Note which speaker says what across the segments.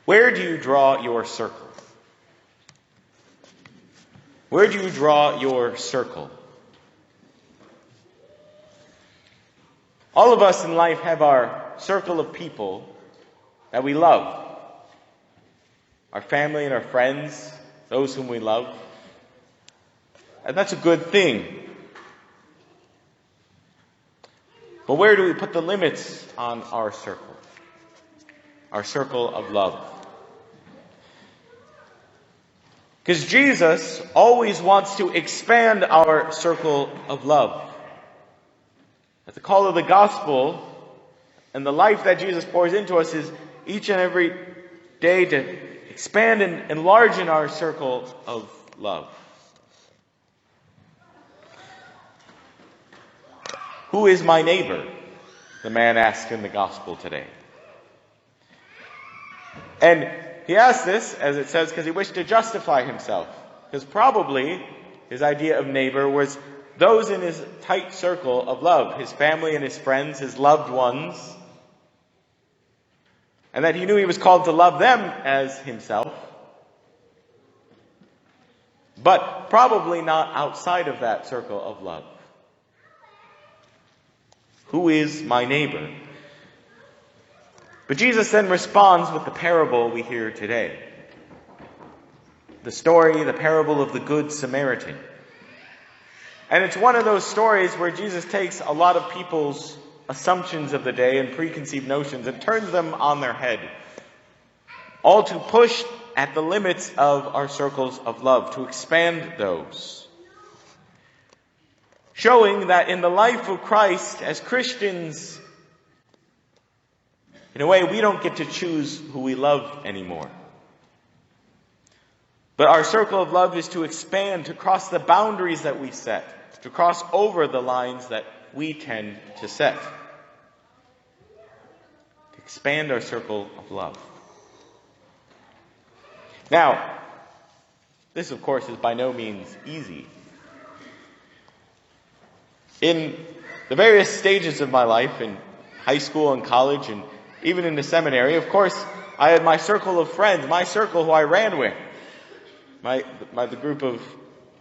Speaker 1: Where do you draw your circle? Where do you draw your circle? All of us in life have our circle of people that we love. Our family and our friends, those whom we love. And that's a good thing. But where do we put the limits on our circle? Our circle of love. Because Jesus always wants to expand our circle of love. At the call of the gospel and the life that Jesus pours into us is each and every day to expand and enlarge in our circle of love. Who is my neighbor? The man asked in the gospel today. And he asked this, as it says, because he wished to justify himself. Because probably his idea of neighbor was those in his tight circle of love, his family and his friends, his loved ones. And that he knew he was called to love them as himself. But probably not outside of that circle of love. Who is my neighbor? But Jesus then responds with the parable we hear today. The story, the parable of the Good Samaritan. And it's one of those stories where Jesus takes a lot of people's assumptions of the day and preconceived notions and turns them on their head. All to push at the limits of our circles of love, to expand those. Showing that in the life of Christ, as Christians, in a way, we don't get to choose who we love anymore. But our circle of love is to expand, to cross the boundaries that we set, to cross over the lines that we tend to set. To expand our circle of love. Now, this, of course, is by no means easy. In the various stages of my life, in high school and college, and even in the seminary, of course, I had my circle of friends, my circle who I ran with, the group of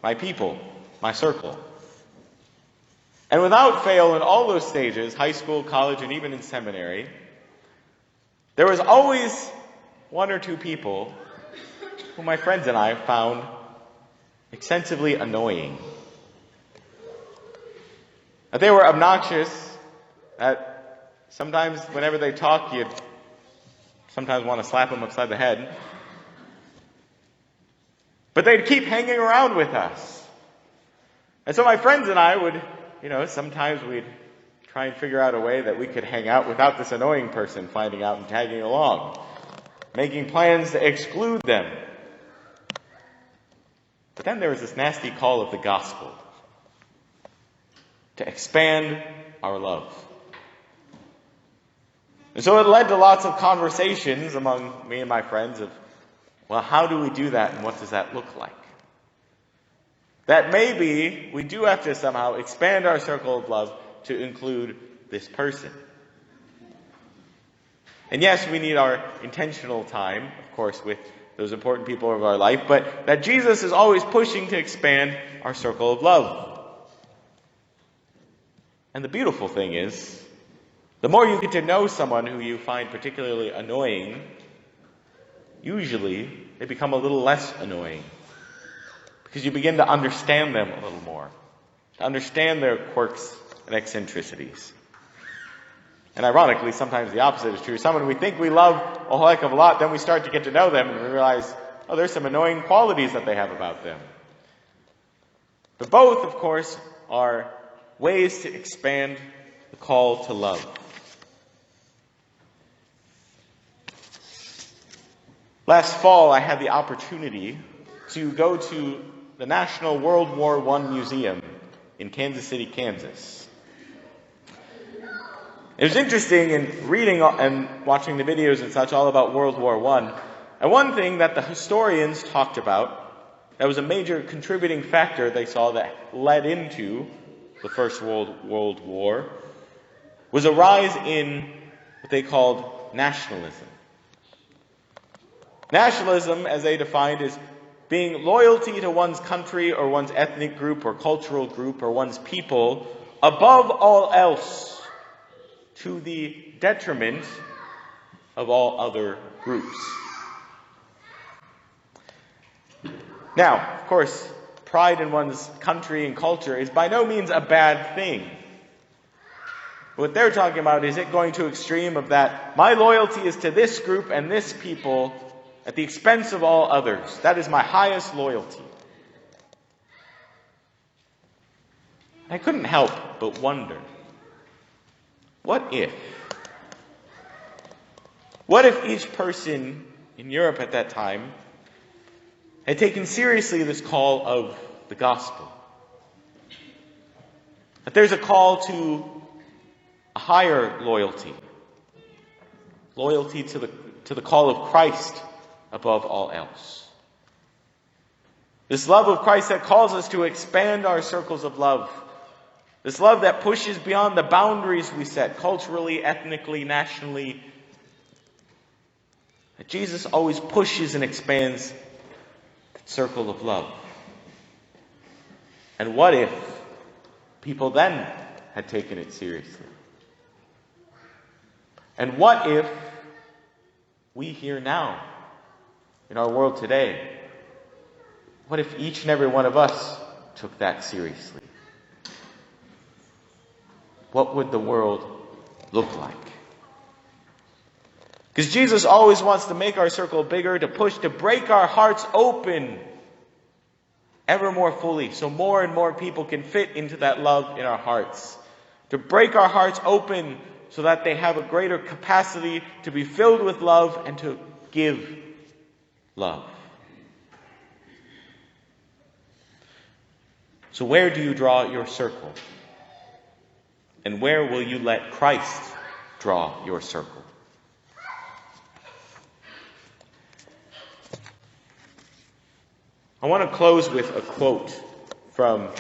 Speaker 1: my people, my circle. And without fail, in all those stages, high school, college, and even in seminary, there was always one or two people who my friends and I found extensively annoying. That they were obnoxious, that sometimes whenever they talk, you'd sometimes want to slap them upside the head. But they'd keep hanging around with us. And so my friends and I would, sometimes we'd try and figure out a way that we could hang out without this annoying person finding out and tagging along. Making plans to exclude them. But then there was this nasty call of the gospel. To expand our love. And so it led to lots of conversations among me and my friends of, well, how do we do that and what does that look like? That maybe we do have to somehow expand our circle of love to include this person. And yes, we need our intentional time, of course, with those important people of our life, but that Jesus is always pushing to expand our circle of love. And the beautiful thing is, the more you get to know someone who you find particularly annoying, usually they become a little less annoying. Because you begin to understand them a little more. To understand their quirks and eccentricities. And ironically, sometimes the opposite is true. Someone we think we love a whole heck of a lot, then we start to get to know them and we realize, oh, there's some annoying qualities that they have about them. But both, of course, are ways to expand the call to love. Last fall, I had the opportunity to go to the National World War I Museum in Kansas City, Kansas. It was interesting in reading and watching the videos and such all about World War I. And one thing that the historians talked about that was a major contributing factor they saw that led into the First World War was a rise in what they called nationalism. Nationalism, as they defined, is being loyalty to one's country or one's ethnic group or cultural group or one's people above all else, to the detriment of all other groups. Now, of course, pride in one's country and culture is by no means a bad thing. What they're talking about is it going to extreme of that, my loyalty is to this group and this people at the expense of all others. That is my highest loyalty. I couldn't help but wonder, what if each person in Europe at that time had taken seriously this call of the gospel? That there's a call to a higher loyalty. Loyalty to the call of Christ above all else. This love of Christ that calls us to expand our circles of love. This love that pushes beyond the boundaries we set, culturally, ethnically, nationally. That Jesus always pushes and expands that circle of love. And what if people then had taken it seriously? And what if we here now, in our world today, what if each and every one of us took that seriously? What would the world look like? Because Jesus always wants to make our circle bigger, to push, to break our hearts open ever more fully, so more and more people can fit into that love in our hearts. To break our hearts open so that they have a greater capacity to be filled with love and to give love. So where do you draw your circle? And where will you let Christ draw your circle? I want to close with a quote from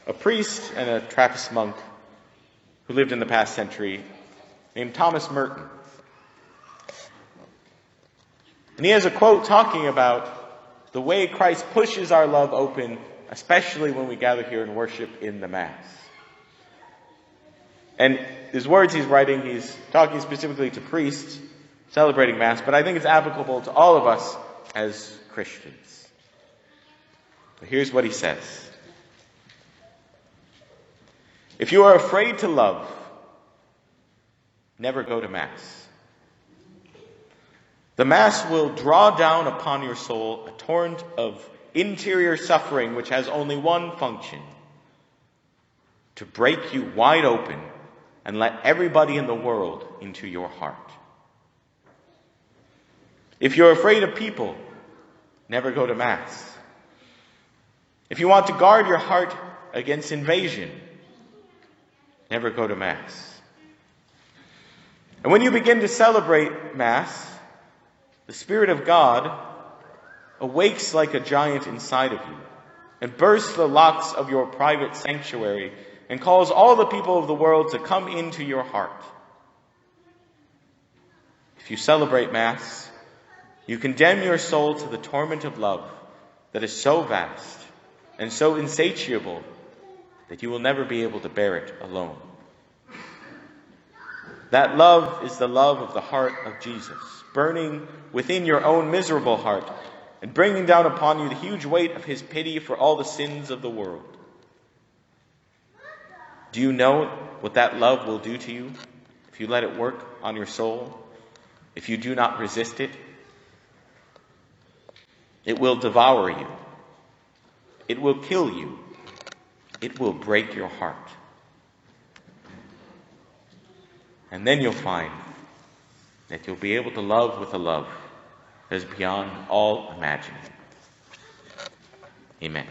Speaker 1: a priest and a Trappist monk who lived in the past century named Thomas Merton. And he has a quote talking about the way Christ pushes our love open, especially when we gather here and worship in the Mass. And his words he's writing, he's talking specifically to priests celebrating Mass, but I think it's applicable to all of us as Christians. But here's what he says. If you are afraid to love, never go to Mass. The Mass will draw down upon your soul a torrent of interior suffering which has only one function: to break you wide open and let everybody in the world into your heart. If you're afraid of people, never go to Mass. If you want to guard your heart against invasion, never go to Mass. And when you begin to celebrate Mass, the Spirit of God awakes like a giant inside of you and bursts the locks of your private sanctuary and calls all the people of the world to come into your heart. If you celebrate Mass, you condemn your soul to the torment of love that is so vast and so insatiable that you will never be able to bear it alone. That love is the love of the heart of Jesus, burning within your own miserable heart and bringing down upon you the huge weight of his pity for all the sins of the world. Do you know what that love will do to you if you let it work on your soul? If you do not resist it? It will devour you. It will kill you. It will break your heart. And then you'll find that you'll be able to love with a love that is beyond all imagining. Amen.